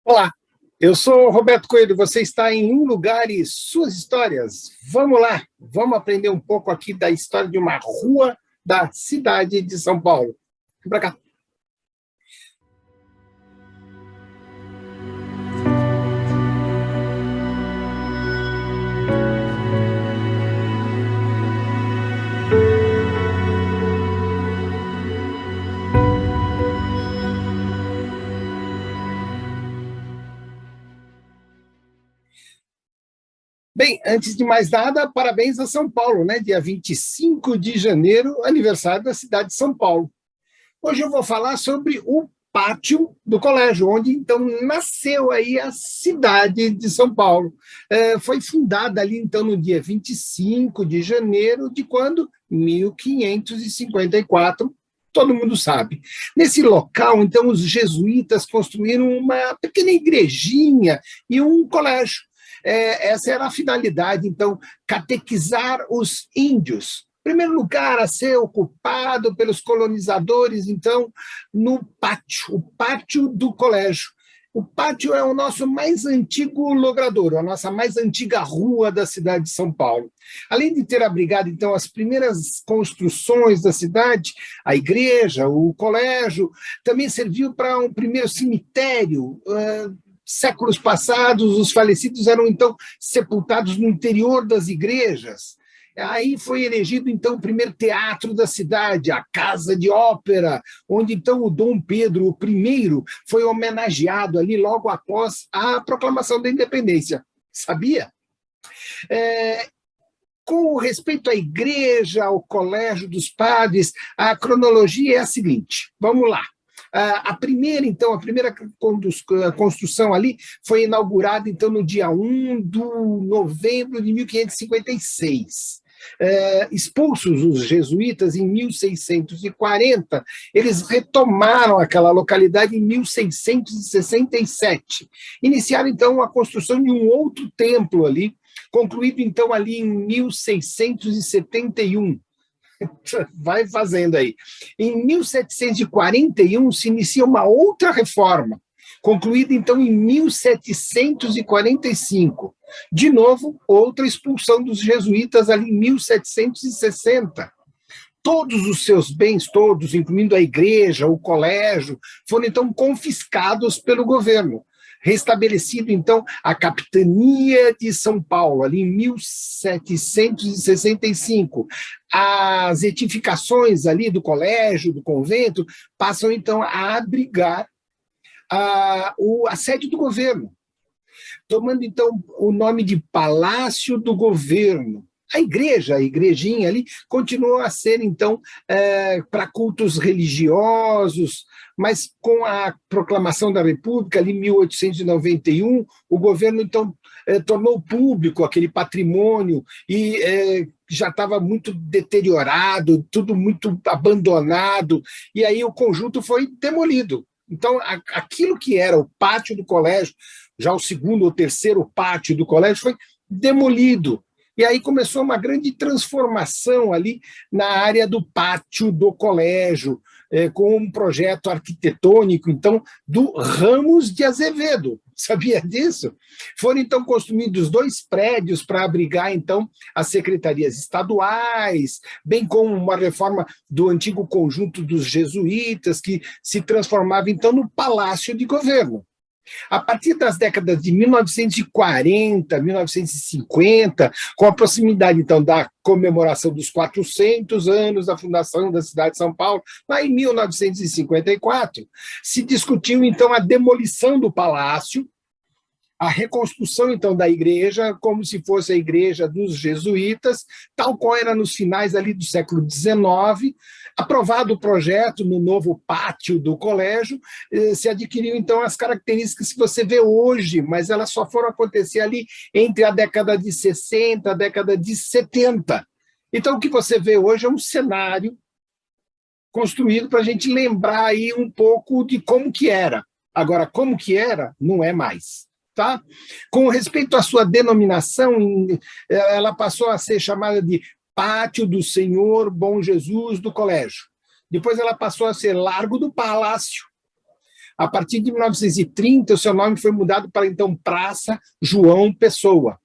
Olá, eu sou Roberto Coelho, você está em Um Lugar e Suas Histórias. Vamos lá, vamos aprender um pouco aqui da história de uma rua da cidade de São Paulo. Vem para cá. Bem, antes de mais nada, parabéns a São Paulo, né? Dia 25 de janeiro, aniversário da cidade de São Paulo. Hoje eu vou falar sobre o pátio do colégio, onde então nasceu aí a cidade de São Paulo. Foi fundada ali então no dia 25 de janeiro de quando? 1554, todo mundo sabe. Nesse local, então, os jesuítas construíram uma pequena igrejinha e um colégio. Essa era a finalidade, então, catequizar os índios. Primeiro lugar a ser ocupado pelos colonizadores, então, no pátio, o pátio do colégio. O pátio é o nosso mais antigo logradouro, a nossa mais antiga rua da cidade de São Paulo. Além de ter abrigado, então, as primeiras construções da cidade, a igreja, o colégio, também serviu para um primeiro cemitério. Séculos passados, os falecidos eram, então, sepultados no interior das igrejas. Aí foi erigido, então, o primeiro teatro da cidade, a Casa de Ópera, onde, então, o Dom Pedro I foi homenageado ali logo após a proclamação da independência. Sabia? Com respeito à igreja, ao colégio dos padres, a cronologia é a seguinte. Vamos lá. A primeira construção ali foi inaugurada, então, no dia 1 de novembro de 1556. Expulsos os jesuítas em 1640, eles retomaram aquela localidade em 1667. Iniciaram, então, a construção de um outro templo ali, concluído, então, ali em 1671. Vai fazendo aí. Em 1741 se inicia uma outra reforma, concluída então em 1745. De novo, outra expulsão dos jesuítas ali em 1760. Todos os seus bens, todos, incluindo a igreja, o colégio, foram então confiscados pelo governo. Restabelecido, então, a capitania de São Paulo, ali em 1765. As edificações ali do colégio, do convento, passam, então, a abrigar a sede do governo, tomando, então, o nome de Palácio do Governo. A igreja, a igrejinha ali, continuou a ser, então, para cultos religiosos, mas com a proclamação da República, ali em 1891, o governo, então, tornou público aquele patrimônio e já estava muito deteriorado, tudo muito abandonado, e aí o conjunto foi demolido. Então, aquilo que era o pátio do colégio, já o segundo ou terceiro pátio do colégio, foi demolido. E aí começou uma grande transformação ali na área do pátio do colégio, com um projeto arquitetônico, então, do Ramos de Azevedo. Sabia disso? Foram, então, construídos 2 prédios para abrigar, então, as secretarias estaduais, bem como uma reforma do antigo conjunto dos jesuítas, que se transformava, então, no Palácio de Governo. A partir das décadas de 1940, 1950, com a proximidade, então, da comemoração dos 400 anos da fundação da cidade de São Paulo, lá em 1954, se discutiu, então, a demolição do palácio, a reconstrução, então, da igreja, como se fosse a igreja dos jesuítas, tal qual era nos finais ali do século XIX. Aprovado o projeto no novo pátio do colégio, se adquiriu, então, as características que você vê hoje, mas elas só foram acontecer ali entre a década de 60 e a década de 70. Então, o que você vê hoje é um cenário construído para a gente lembrar aí um pouco de como que era. Agora, como que era, não é mais. Tá? Com respeito à sua denominação, ela passou a ser chamada de Pátio do Senhor Bom Jesus do Colégio. Depois ela passou a ser Largo do Palácio. A partir de 1930, o seu nome foi mudado para, então, Praça João Pessoa.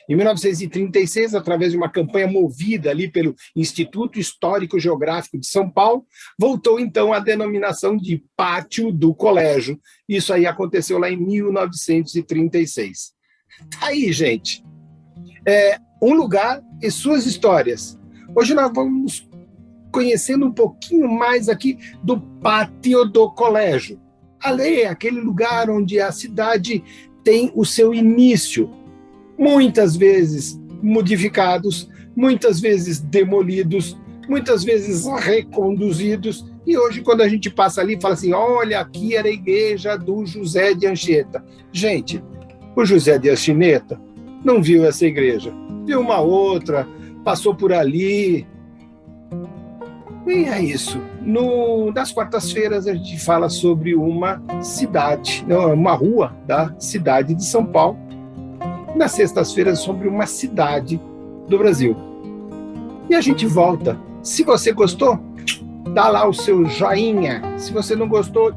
Em 1936, através de uma campanha movida ali pelo Instituto Histórico Geográfico de São Paulo, voltou, então, a denominação de Pátio do Colégio. Isso aí aconteceu lá em 1936. Tá aí, gente. Um lugar e suas histórias. Hoje nós vamos conhecendo um pouquinho mais aqui do Pátio do Colégio. Ali é aquele lugar onde a cidade tem o seu início, muitas vezes modificados, muitas vezes demolidos, muitas vezes reconduzidos. E hoje, quando a gente passa ali, fala assim, olha, aqui era a igreja do José de Anchieta. Gente, o José de Anchieta não viu essa igreja, viu uma outra, passou por ali. E é isso. Nas quartas-feiras a gente fala sobre uma cidade, uma rua da cidade de São Paulo. Nas sextas-feiras sobre uma cidade do Brasil. E a gente volta. Se você gostou, dá lá o seu joinha. Se você não gostou,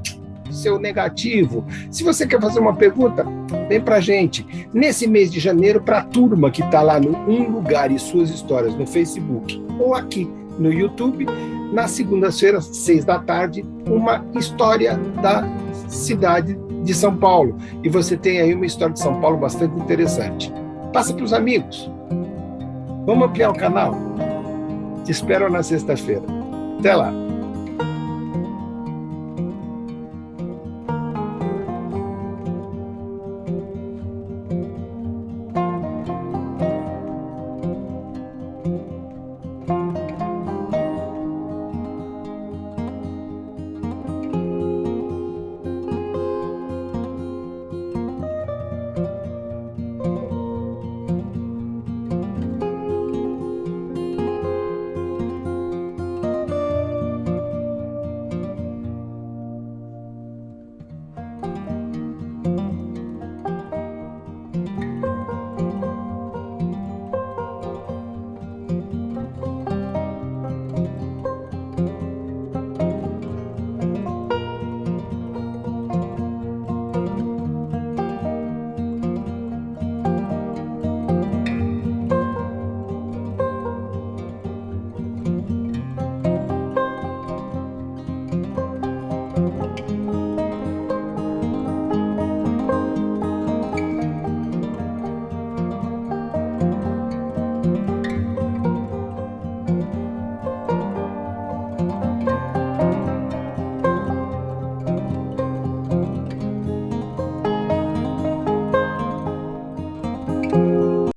seu negativo. Se você quer fazer uma pergunta, vem pra gente. Nesse mês de janeiro, para a turma que está lá no Um Lugar e Suas Histórias no Facebook ou aqui no YouTube, nas segundas-feiras, 6 da tarde, uma história da cidade de São Paulo. E você tem aí uma história de São Paulo bastante interessante. Passa para os amigos. Vamos ampliar o canal? Te espero na sexta-feira. Até lá.